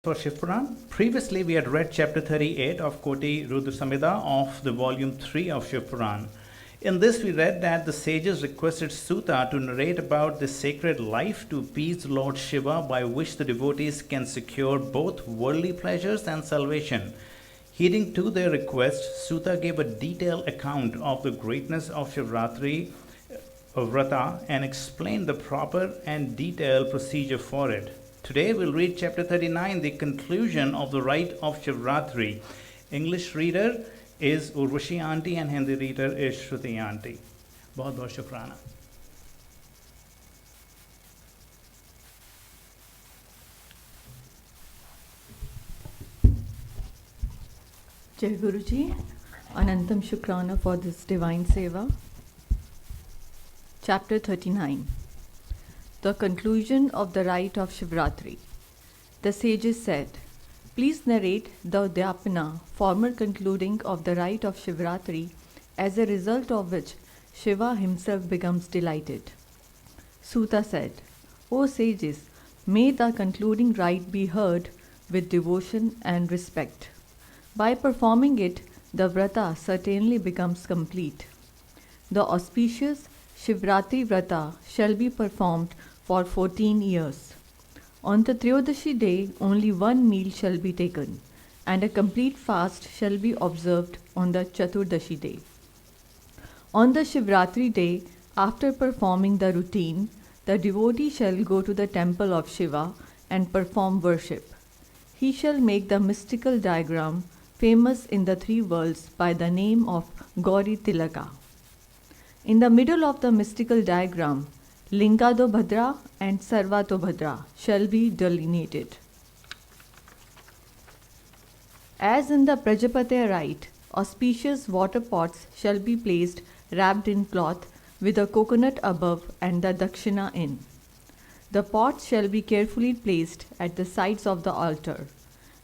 For Shiv previously we had read chapter 38 of Koti Rudra Samhita of the volume 3 of Shiv Puran. In this we read that the sages requested Suta to narrate about the sacred life to appease Lord Shiva by which the devotees can secure both worldly pleasures and salvation. Heeding to their request, Suta gave a detailed account of the greatness of Shivratri Vrata and explained the proper and detailed procedure for it. Today we'll read chapter 39, the conclusion of the rite of Shivratri. English reader is Urvashi Aunty and Hindi reader is Shruti Aunty. बहुत बहुत शुक्राना. Jai Guruji, Anantam Shukrana for this divine seva. Chapter 39. The conclusion of the rite of Shivratri. The sages said, please narrate the Udyapana, former concluding of the rite of Shivratri, as a result of which Shiva himself becomes delighted. Suta said, O sages, may the concluding rite be heard with devotion and respect. By performing it, the Vrata certainly becomes complete. The auspicious Shivratri Vrata shall be performed for 14 years. On the Triyodashi day, only one meal shall be taken, and a complete fast shall be observed on the Chaturdashi day. On the Shivratri day, after performing the routine, the devotee shall go to the temple of Shiva and perform worship. He shall make the mystical diagram famous in the three worlds by the name of Gauri Tilaka. In the middle of the mystical diagram, Lingadobhadra and Sarvatobhadra shall be delineated. As in the Prajapati rite, auspicious water pots shall be placed wrapped in cloth with a coconut above and the dakshina in. The pots shall be carefully placed at the sides of the altar.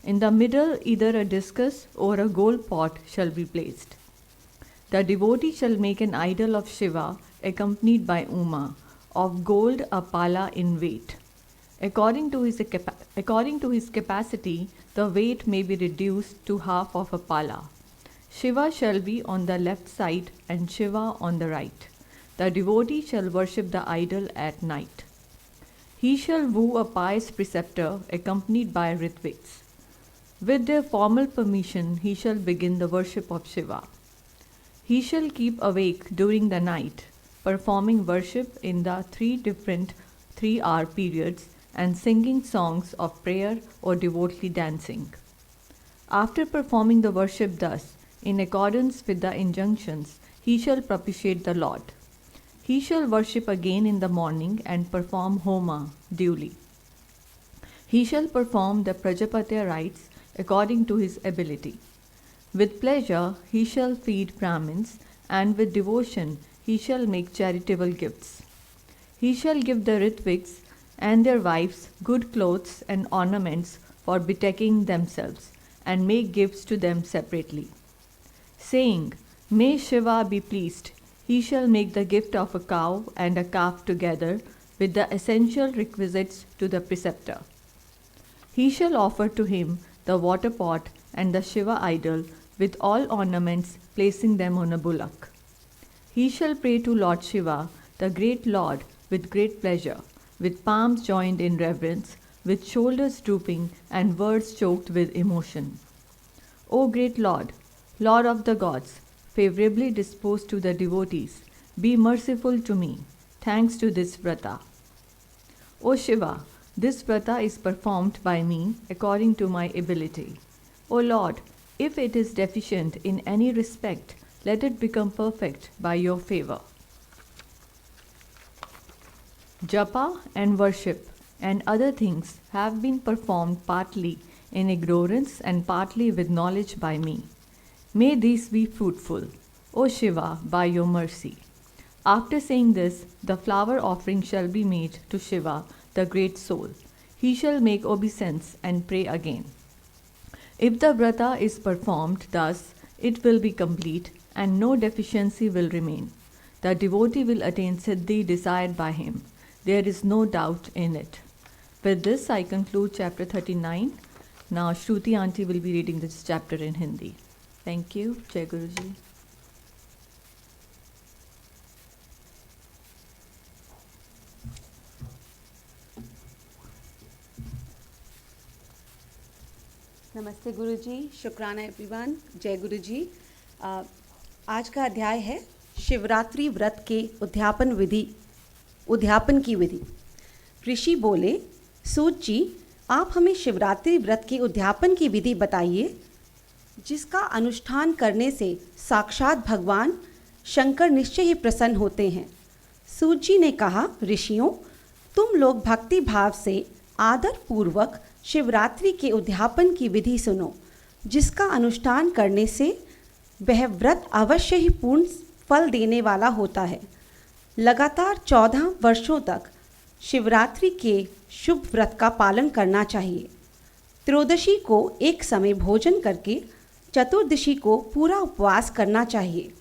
In the middle, either a discus or a gold pot shall be placed. The devotee shall make an idol of Shiva accompanied by Uma, of gold a pala in weight. According to his capacity, the weight may be reduced to half of a pala. Shiva shall be on the left side and Shiva on the right. The devotee shall worship the idol at night. He shall woo a pious preceptor accompanied by Ritviks. With their formal permission, he shall begin the worship of Shiva. He shall keep awake during the night, performing worship in the three different 3-hour periods and singing songs of prayer or devotedly dancing. After performing the worship thus, in accordance with the injunctions, he shall propitiate the Lord. He shall worship again in the morning and perform Homa duly. He shall perform the Prajapati rites according to his ability. With pleasure he shall feed Brahmins, and with devotion he shall make charitable gifts. He shall give the Ritviks and their wives good clothes and ornaments for bedecking themselves, and make gifts to them separately. Saying, May Shiva be pleased, he shall make the gift of a cow and a calf together with the essential requisites to the preceptor. He shall offer to him the water pot and the Shiva idol with all ornaments, placing them on a bullock. He shall pray to Lord Shiva, the great Lord, with great pleasure, with palms joined in reverence, with shoulders drooping and words choked with emotion. O great Lord, Lord of the gods, favorably disposed to the devotees, be merciful to me, thanks to this vrata. O Shiva, this vrata is performed by me according to my ability. O Lord, if it is deficient in any respect, let it become perfect by your favor. Japa and worship and other things have been performed partly in ignorance and partly with knowledge by me. May these be fruitful, O Shiva, by your mercy. After saying this, the flower offering shall be made to Shiva, the great soul. He shall make obeisance and pray again. If the vrata is performed thus, it will be complete and no deficiency will remain. The devotee will attain siddhi desired by him. There is no doubt in it. With this, I conclude chapter 39. Now Shruti auntie will be reading this chapter in Hindi. Thank you. Jai Guruji. नमस्ते गुरुजी, शुक्राना everyone, जय गुरुजी। आज का अध्याय है शिवरात्रि व्रत के उद्यापन की विधि। ऋषि बोले, सूत जी, आप हमें शिवरात्रि व्रत के उद्यापन की विधि बताइए, जिसका अनुष्ठान करने से साक्षात भगवान शंकर निश्चय ही प्रसन्न होते हैं। सूत जी ने कहा, ऋषियों, तुम लोग भक्ति भाव से आदर पूर्वक शिवरात्रि के उद्यापन की विधि सुनो, जिसका अनुष्ठान करने से वह व्रत अवश्य ही पूर्ण फल देने वाला होता है। लगातार 14 वर्षों तक शिवरात्रि के शुभ व्रत का पालन करना चाहिए। त्रयोदशी को एक समय भोजन करके चतुर्दशी को पूरा उपवास करना चाहिए।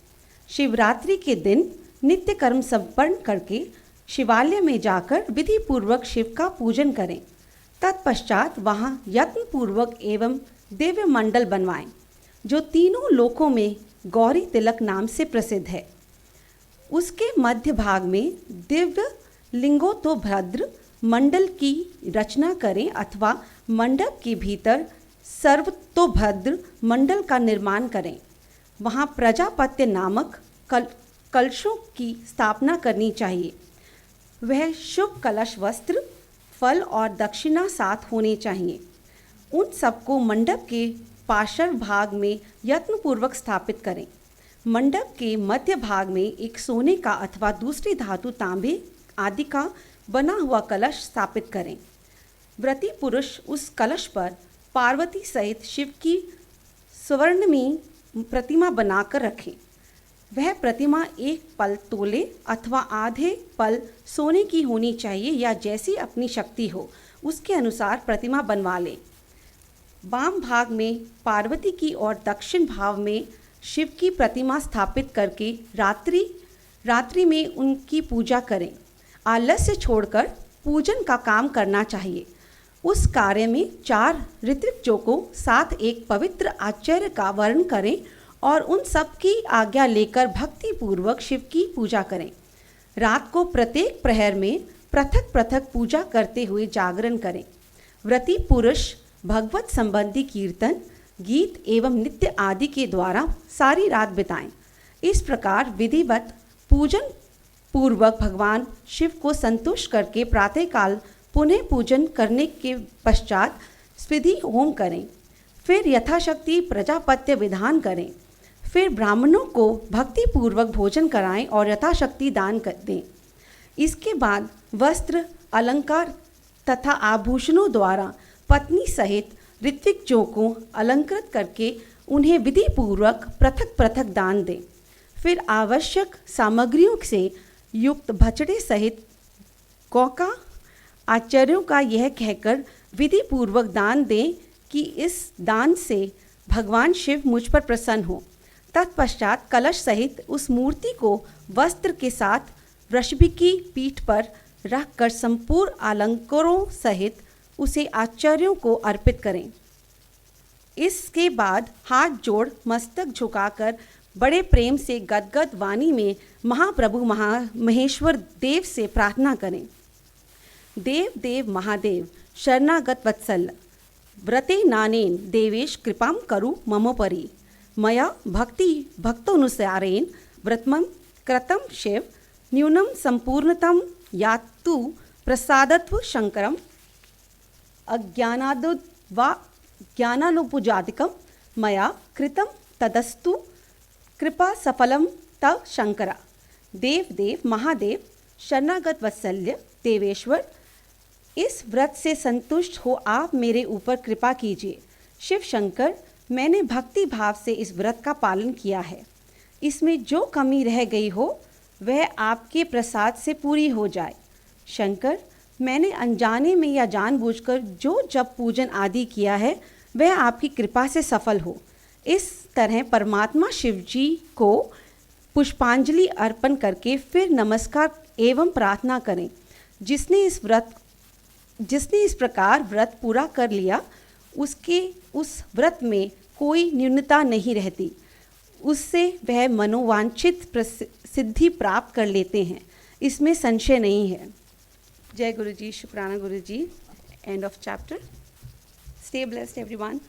शिवरात्रि के दिन नित्य कर्म संपन्न करके शिवालय में जाकर विधि पूर्वक शिव का पूजन करें। तत्पश्चात वहाँ यत्नपूर्वक एवं दिव्य मंडल बनवाएं, जो तीनों लोकों में गौरी तिलक नाम से प्रसिद्ध है। उसके मध्य भाग में दिव्य लिंगोत्तभद्र मंडल की रचना करें अथवा मंडप के भीतर सर्वतोभद्र मंडल का निर्माण करें। वहाँ प्रजापत्य नामक कलशों की स्थापना करनी चाहिए। वह शुभ कलश वस्त्र, फल और दक्षिणा साथ होने चाहिए। उन सबको मंडप के पार्श्व भाग में यत्नपूर्वक स्थापित करें। मंडप के मध्य भाग में एक सोने का अथवा दूसरी धातु तांबे आदि का बना हुआ कलश स्थापित करें। व्रती पुरुष उस कलश पर पार्वती सहित शिव की स्वर्णमयी प्रतिमा बनाकर रखें। वह प्रतिमा एक पल तोले अथवा आधे पल सोने की होनी चाहिए, या जैसी अपनी शक्ति हो उसके अनुसार प्रतिमा बनवा लें। वाम भाग में पार्वती की और दक्षिण भाग में शिव की प्रतिमा स्थापित करके रात्रि में उनकी पूजा करें। आलस्य छोड़कर पूजन का काम करना चाहिए। उस कार्य में 4 ऋत्विजों को साथ एक पवित्र आचार्य का वर्ण करें और उन सब की आज्ञा लेकर भक्ति पूर्वक शिव की पूजा करें। रात को प्रत्येक प्रहर में पृथक पृथक पूजा करते हुए जागरण करें। व्रती पुरुष भगवत संबंधी कीर्तन, गीत एवं नृत्य आदि के द्वारा सारी रात बिताएं। इस प्रकार विधिवत पूजन पूर्वक भगवान शिव को संतुष्ट करके प्रातःकाल पुनः पूजन करने के पश्चात स्विधि होम करें। फिर यथाशक्ति प्रजापत्य विधान करें। फिर ब्राह्मणों को भक्ति पूर्वक भोजन कराएं और यथाशक्ति दान कर दें। इसके बाद वस्त्र, अलंकार तथा आभूषणों द्वारा पत्नी सहित ऋत्विजों को अलंकृत करके उन्हें विधि पूर्वक पृथक पृथक दान दें। फिर आवश्यक सामग्रियों से युक्त भचड़े सहित कौका आचार्यों का यह कहकर विधि पूर्वक दान दें कि इस दान से भगवान शिव मुझ पर प्रसन्न हो। तत्पश्चात कलश सहित उस मूर्ति को वस्त्र के साथ वृषभ की पीठ पर रखकर संपूर्ण अलंकारों सहित उसे आचार्यों को अर्पित करें। इसके बाद हाथ जोड़ मस्तक झुकाकर बड़े प्रेम से गदगद वाणी में महाप्रभु महेश्वर देव से प्रार्थना करें। देव देव महादेव शरणागत वत्सल, व्रते नानेन देवेश कृपां करु ममोपरि, मया भक्तोनुसारेण व्रतमं कृतं शिव, न्यूनं संपूर्णतं यातु प्रसादत्व शंकरम, अज्ञानादुद्वा ज्ञानानुपुजादिकं मया कृतं तदस्तु कृपा सफलम तव शंकरा। देव देव महादेव शरणागत वत्सल्य देवेश्वर, इस व्रत से संतुष्ट हो आप मेरे ऊपर कृपा कीजिए। शिव शंकर, मैंने भक्ति भाव से इस व्रत का पालन किया है। इसमें जो कमी रह गई हो वह आपके प्रसाद से पूरी हो जाए। शंकर, मैंने अनजाने में या जानबूझकर जो जप पूजन आदि किया है वह आपकी कृपा से सफल हो। इस तरह परमात्मा शिव जी को पुष्पांजलि अर्पण करके फिर नमस्कार एवं प्रार्थना करें। जिसने इस प्रकार व्रत पूरा कर लिया उसके उस व्रत में कोई न्यूनता नहीं रहती, उससे वह मनोवांछित सिद्धि प्राप्त कर लेते हैं, इसमें संशय नहीं है। जय गुरु जी, शुक्राना Guru ji. End of chapter. Stay blessed everyone.